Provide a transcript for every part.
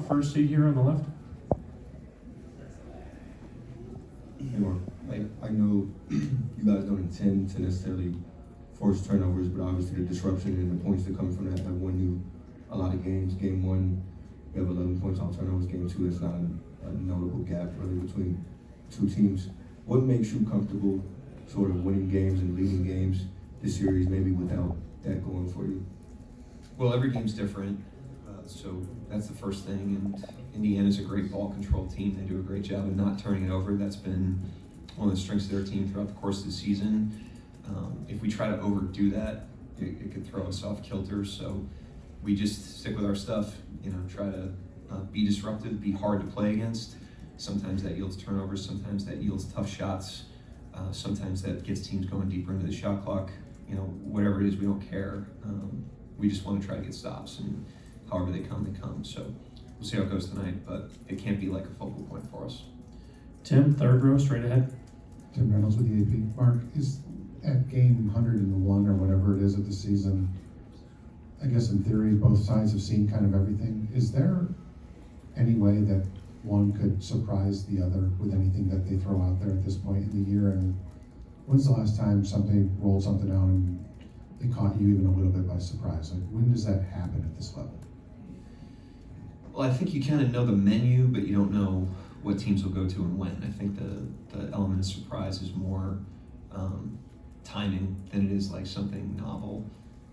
first seat here on the left. I know you guys don't intend to necessarily force turnovers, but obviously the disruption and the points that come from that have won you a lot of games. Game one, you have 11 points off turnovers. Game two, it's not a notable gap really between two teams. What makes you comfortable sort of winning games and leading games this series, maybe without that going for you? Well, every game's different, so that's the first thing. And Indiana's a great ball control team. They do a great job of not turning it over. That's been one of the strengths of their team throughout the course of the season. If we try to overdo that, it could throw us off kilter. So we just stick with our stuff. Try to be disruptive, be hard to play against. Sometimes that yields turnovers. Sometimes that yields tough shots. Sometimes that gets teams going deeper into the shot clock. Whatever it is, we don't care. We just want to try to get stops, and however they come, they come. So we'll see how it goes tonight, but it can't be like a focal point for us. Tim, third row, straight ahead. Tim Reynolds with the AP. Mark, is at game 101 or whatever it is of the season, I guess in theory both sides have seen kind of everything. Is there any way that one could surprise the other with anything that they throw out there at this point in the year? And when's the last time somebody rolled something out and it caught you even a little bit by surprise? Like, when does that happen at this level? Well, I think you kind of know the menu, but you don't know what teams will go to and when. I think the element of surprise is more timing than it is like something novel.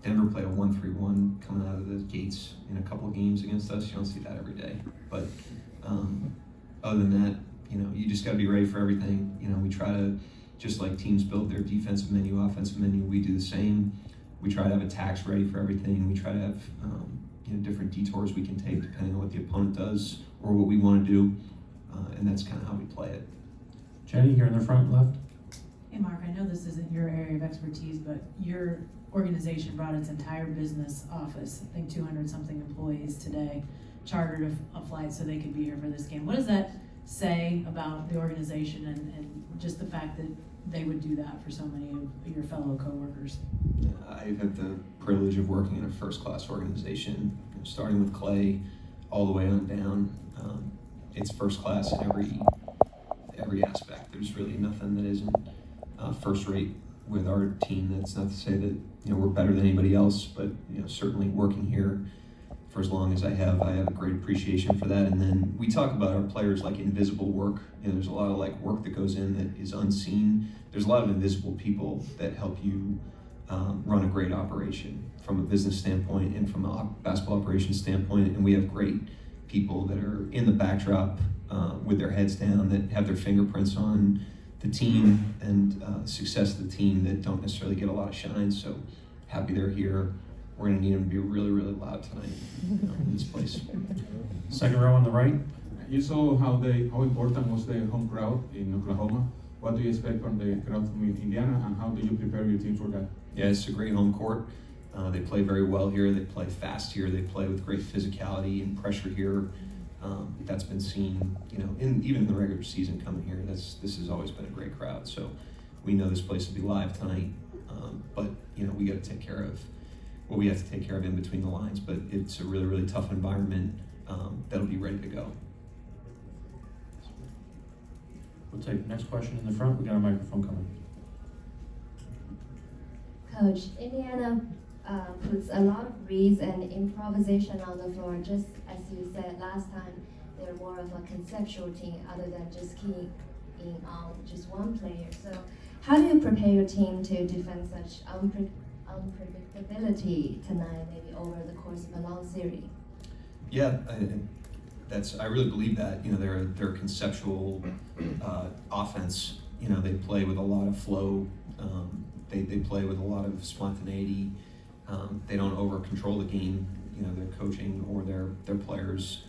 Denver played a 1-3-1 coming out of the gates in a couple of games against us. You don't see that every day. But other than that, you just got to be ready for everything. We try to, just like teams build their defensive menu, offensive menu, we do the same. We try to have attacks ready for everything. We try to have different detours we can take depending on what the opponent does or what we want to do. And that's kind of how we play it. Jenny, here in the front left. Hey Mark, I know this isn't your area of expertise, but your organization brought its entire business office, I think 200 something employees today, chartered a flight so they could be here for this game. What does that say about the organization and just the fact that they would do that for so many of your fellow coworkers? I've had the privilege of working in a first-class organization, starting with Clay all the way on down. It's first class in every aspect. There's really nothing that isn't first rate with our team. That's not to say that we're better than anybody else, but certainly working here for as long as I have a great appreciation for that. And then we talk about our players like invisible work. There's a lot of like work that goes in that is unseen. There's a lot of invisible people that help you run a great operation from a business standpoint and from a basketball operations standpoint. And we have great people that are in the backdrop with their heads down, that have their fingerprints on the team and success of the team, that don't necessarily get a lot of shine. So happy they're here. We're going to need them to be really, really loud tonight in this place. Second row on the right. You saw how important was the home crowd in Oklahoma. What do you expect from the crowd from Indiana, and how do you prepare your team for that? Yeah, it's a great home court. They play very well here. They play fast here. They play with great physicality and pressure here. That's been seen, even in the regular season coming here. This has always been a great crowd. So we know this place will be live tonight. But we got to take care of what we have to take care of in between the lines. But it's a really, really tough environment that'll be ready to go. We'll take the next question in the front. We got a microphone coming. Coach, Indiana puts a lot of reads and improvisation on the floor. Just as you said last time, they're more of a conceptual team other than just keying in on just one player. So how do you prepare your team to defend such unpredictability tonight, maybe over the course of a long series? Yeah, I really believe that. They're a conceptual offense. They play with a lot of flow. They play with a lot of spontaneity. They don't over control the game. Their coaching or their players.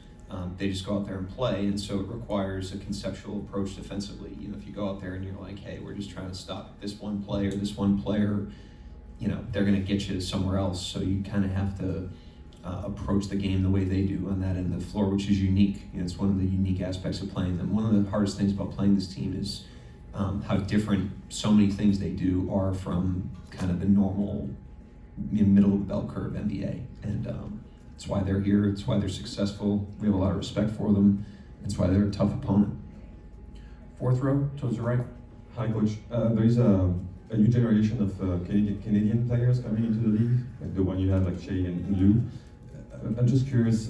They just go out there and play, and so it requires a conceptual approach defensively. If you go out there and you're like, hey, we're just trying to stop this one player, they're going to get you somewhere else. So you kind of have to approach the game the way they do on that end of the floor, which is unique. It's one of the unique aspects of playing them. One of the hardest things about playing this team is how different so many things they do are from kind of the normal middle of the bell curve NBA. And It's why they're here. It's why they're successful. We have a lot of respect for them. It's why they're a tough opponent. Fourth row, towards the right. Hi, Coach. There is a new generation of Canadian players coming into the league, like the one you have, like Shea and Lou. I'm just curious,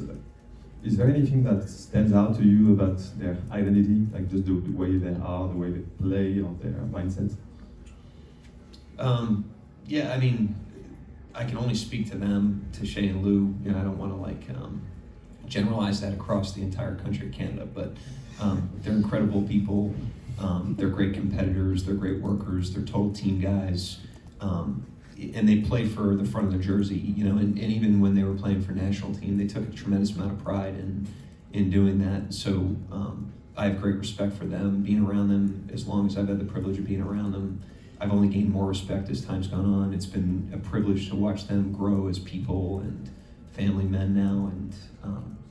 is there anything that stands out to you about their identity, like just the way they are, the way they play, or their mindset? Yeah, I mean, I can only speak to them, to Shea and Lou. You know, I don't want to generalize that across the entire country of Canada, but they're incredible people. They're great competitors. They're great workers. They're total team guys, and they play for the front of the jersey. You know, and even when they were playing for national team, they took a tremendous amount of pride in doing that. So I have great respect for them. Being around them as long as I've had the privilege of being around them, I've only gained more respect as time's gone on. It's been a privilege to watch them grow as people and family men now, and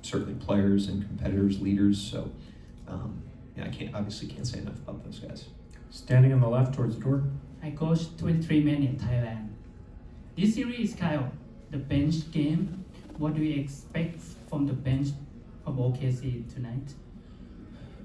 certainly players and competitors, leaders. So yeah, I obviously can't say enough about those guys. Standing on the left towards the door. I coached 23 men in Thailand. This series is kind of the bench game. What do you expect from the bench of OKC tonight?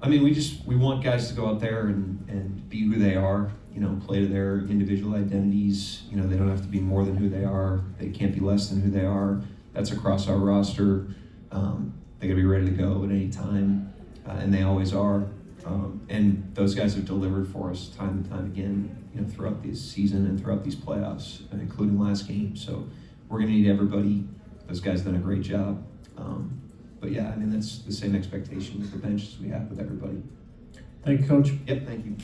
I mean, we want guys to go out there and be who they are, you know, play to their individual identities. You know, they don't have to be more than who they are. They can't be less than who they are. That's across our roster. They gotta be ready to go at any time, and they always are. And those guys have delivered for us time and time again, you know, throughout this season and throughout these playoffs, including last game. So we're gonna need everybody. Those guys done a great job. But yeah, I mean, that's the same expectation with the bench as we have with everybody. Thank you, Coach. Yep, thank you.